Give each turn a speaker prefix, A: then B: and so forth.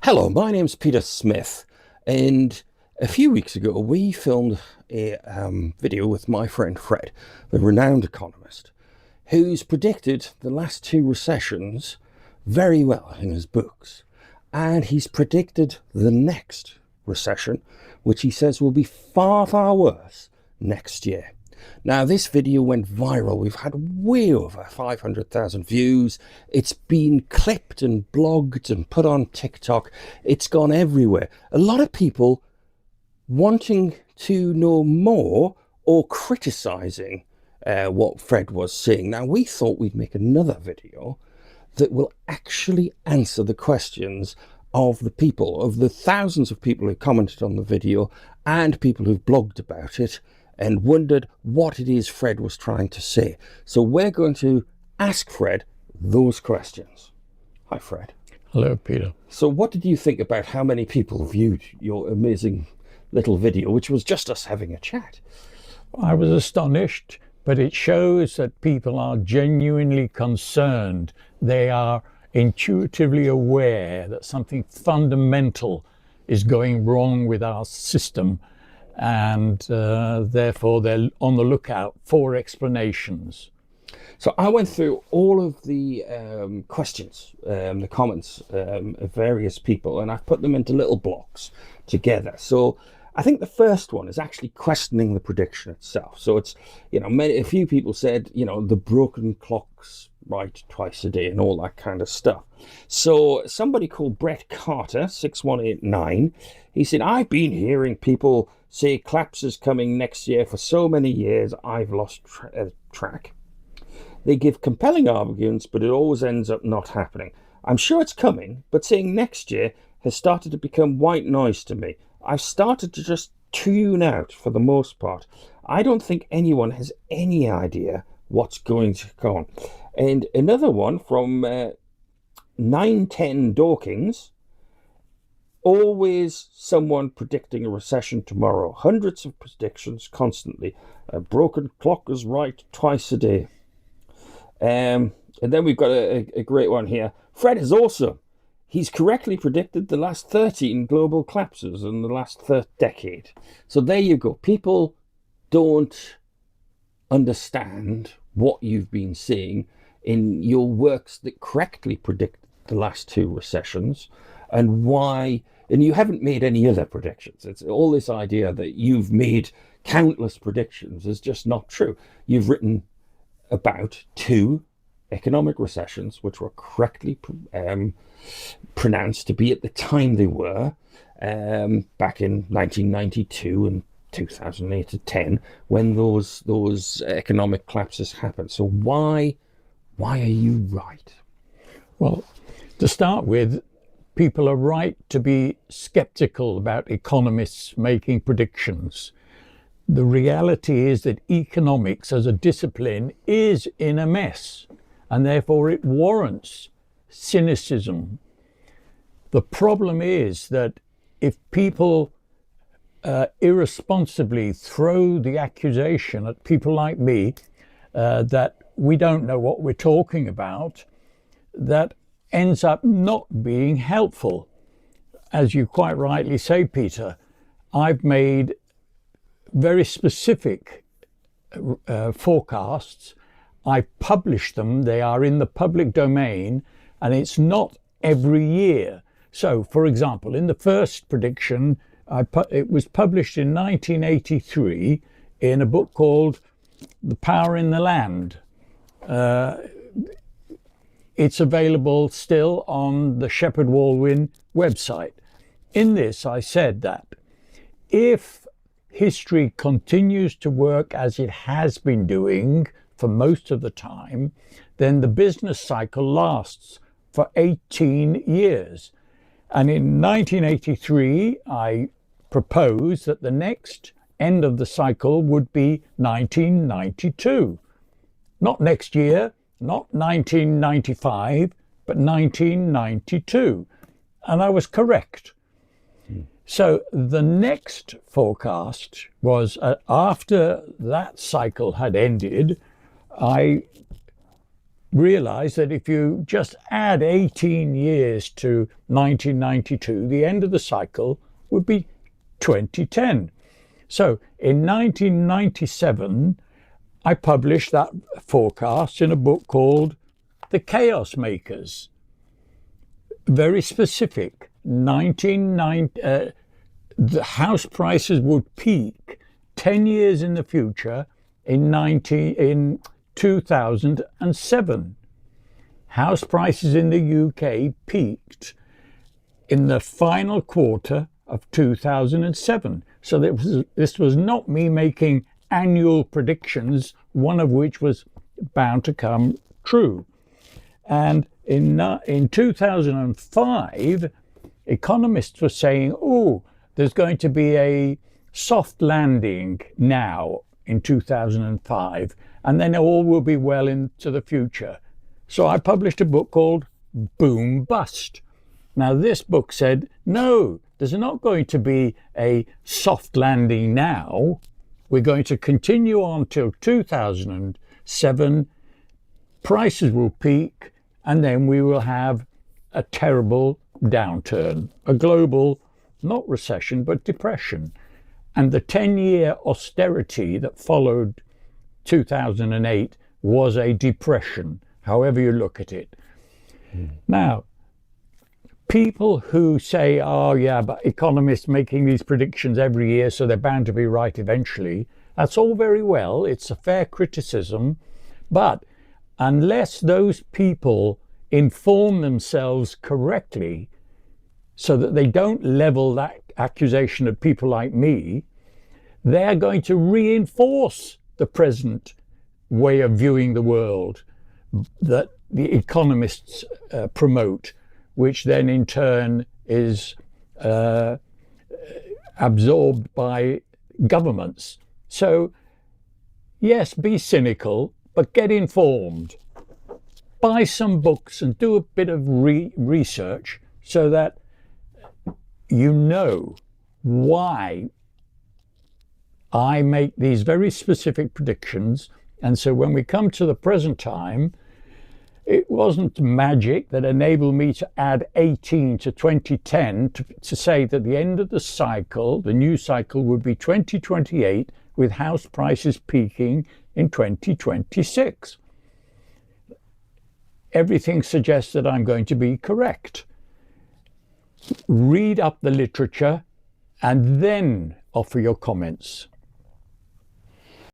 A: Hello, my name's Peter Smith, and a few weeks ago we filmed a video with my friend Fred, the renowned economist, who's predicted the last two recessions very well in his books. And he's predicted the next recession, which he says will be far, far worse next year. Now, this video went viral. We've had way over 500,000 views. It's been clipped and blogged and put on TikTok. It's gone everywhere. A lot of people wanting to know more or criticizing what Fred was saying. Now, we thought we'd make another video that will actually answer the questions of the people, of the thousands of people who commented on the video and people who've blogged about it and wondered what it is Fred was trying to say. So we're going to ask Fred those questions. Hi, Fred.
B: Hello, Peter.
A: So what did you think about how many people viewed your amazing little video, which was just us having a chat?
B: I was astonished, but it shows that people are genuinely concerned. They are intuitively aware that something fundamental is going wrong with our system, and therefore they're on the lookout for explanations.
A: So I went through all of the questions, the comments of various people, and I've put them into little blocks together. So I think the first one is actually questioning the prediction itself. So it's, a few people said, the broken clock's right twice a day and all that kind of stuff. So somebody called Brett Carter, 6189, he said, I've been hearing people say collapse is coming next year for so many years, I've lost track. They give compelling arguments, but it always ends up not happening. I'm sure it's coming, but saying next year has started to become white noise to me. I've started to just tune out for the most part. I don't think anyone has any idea what's going to go on. And another one from 910 Dawkins, always someone predicting a recession tomorrow. Hundreds of predictions constantly. A broken clock is right twice a day. And then we've got a great one here. Fred is awesome. He's correctly predicted the last 13 global collapses in the last decade. So there you go. People don't understand what you've been seeing in your works that correctly predict the last two recessions and why. And you haven't made any other predictions. It's all this idea that you've made countless predictions is just not true. You've written about two economic recessions, which were correctly pronounced to be at the time they were, back in 1992 and 2008 to 10, when those economic collapses happened. So why are you right?
B: Well, to start with, people are right to be skeptical about economists making predictions. The reality is that economics as a discipline is in a mess, and therefore it warrants cynicism. The problem is that if people irresponsibly throw the accusation at people like me that we don't know what we're talking about, that ends up not being helpful. As you quite rightly say, Peter, I've made very specific forecasts. I publish them, they are in the public domain, and it's not every year. So, for example, in the first prediction, it was published in 1983 in a book called The Power in the Land. It's available still on the Shepherd Walwyn website. In this, I said that if history continues to work as it has been doing for most of the time, then the business cycle lasts for 18 years. And in 1983, I proposed that the next end of the cycle would be 1992. Not next year, not 1995, but 1992. And I was correct. So the next forecast was after that cycle had ended, I realized that if you just add 18 years to 1992, the end of the cycle would be 2010. So in 1997, I published that forecast in a book called The Chaos Makers. Very specific. The house prices would peak 10 years in the future in 2007. House prices in the UK peaked in the final quarter of 2007. So this was not me making annual predictions, one of which was bound to come true. And in 2005, economists were saying, oh, there's going to be a soft landing now in 2005, and then all will be well into the future. So I published a book called Boom Bust. Now this book said, no, there's not going to be a soft landing now. We're going to continue on till 2007. Prices will peak, and then we will have a terrible downturn, a global, not recession, but depression. And the 10-year austerity that followed 2008 was a depression, however you look at it. Now, people who say, oh yeah, but economists making these predictions every year, so they're bound to be right eventually, that's all very well. It's a fair criticism. But unless those people inform themselves correctly so that they don't level that accusation at people like me, they're going to reinforce the present way of viewing the world that the economists promote, which then in turn is absorbed by governments. So yes, be cynical, but get informed. Buy some books and do a bit of research so that you know why I make these very specific predictions. And so when we come to the present time, it wasn't magic that enabled me to add 18 to 2010 to say that the end of the cycle, the new cycle, would be 2028 with house prices peaking in 2026. Everything suggests that I'm going to be correct. Read up the literature and then offer your comments.